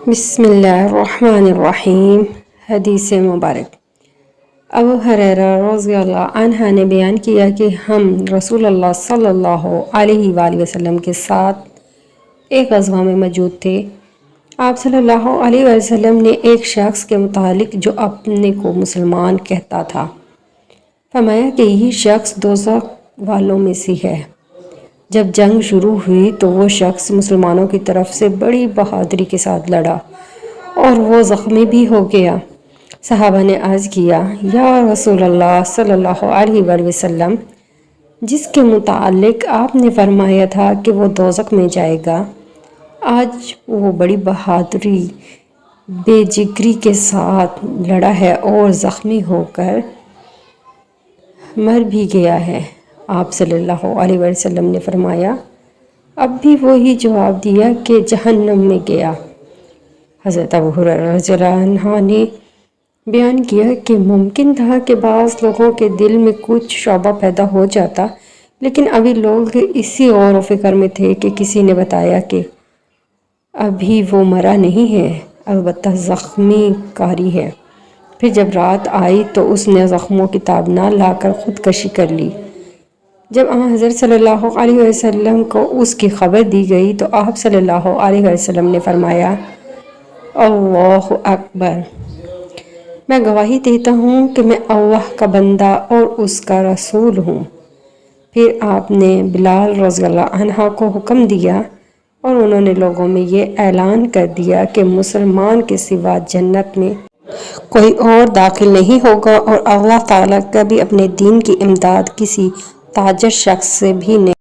بسم اللہ الرحمن الرحیم۔ حدیث مبارک۔ ابو ہریرہ رضی اللہ عنہ نے بیان کیا کہ ہم رسول اللہ صلی اللہ علیہ وآلہ وسلم کے ساتھ ایک غزوہ میں موجود تھے۔ آپ صلی اللہ علیہ وآلہ وسلم نے ایک شخص کے متعلق جو اپنے کو مسلمان کہتا تھا فرمایا کہ یہ شخص دوزخ والوں میں سے ہے۔ جب جنگ شروع ہوئی تو وہ شخص مسلمانوں کی طرف سے بڑی بہادری کے ساتھ لڑا اور وہ زخمی بھی ہو گیا۔ صحابہ نے عرض کیا، یا رسول اللہ صلی اللہ علیہ وآلہ وسلم، جس کے متعلق آپ نے فرمایا تھا کہ وہ دوزخ میں جائے گا، آج وہ بڑی بہادری بے جگری کے ساتھ لڑا ہے اور زخمی ہو کر مر بھی گیا ہے۔ آپ صلی اللہ علیہ وآلہ وسلم نے فرمایا، اب بھی وہی جواب دیا کہ جہنم میں گیا۔ حضرت ابو ہریرہ رضی اللہ عنہ نے بیان کیا کہ ممکن تھا کہ بعض لوگوں کے دل میں کچھ شبہ پیدا ہو جاتا، لیکن ابھی لوگ اسی غور و فکر میں تھے کہ کسی نے بتایا کہ ابھی وہ مرا نہیں ہے، البتہ زخمی کاری ہے۔ پھر جب رات آئی تو اس نے زخموں کی تاب نہ لا کر خودکشی کر لی۔ جب حضرت صلی اللہ علیہ وسلم کو اس کی خبر دی گئی تو آپ صلی اللہ علیہ وسلم نے فرمایا، اللہ اکبر، میں گواہی دیتا ہوں کہ میں اللہ کا بندہ اور اس کا رسول ہوں۔ پھر آپ نے بلال رضی اللہ عنہ کو حکم دیا اور انہوں نے لوگوں میں یہ اعلان کر دیا کہ مسلمان کے سوا جنت میں کوئی اور داخل نہیں ہوگا اور اللہ تعالیٰ کبھی اپنے دین کی امداد کسی تاجر شخص سے بھی نہیں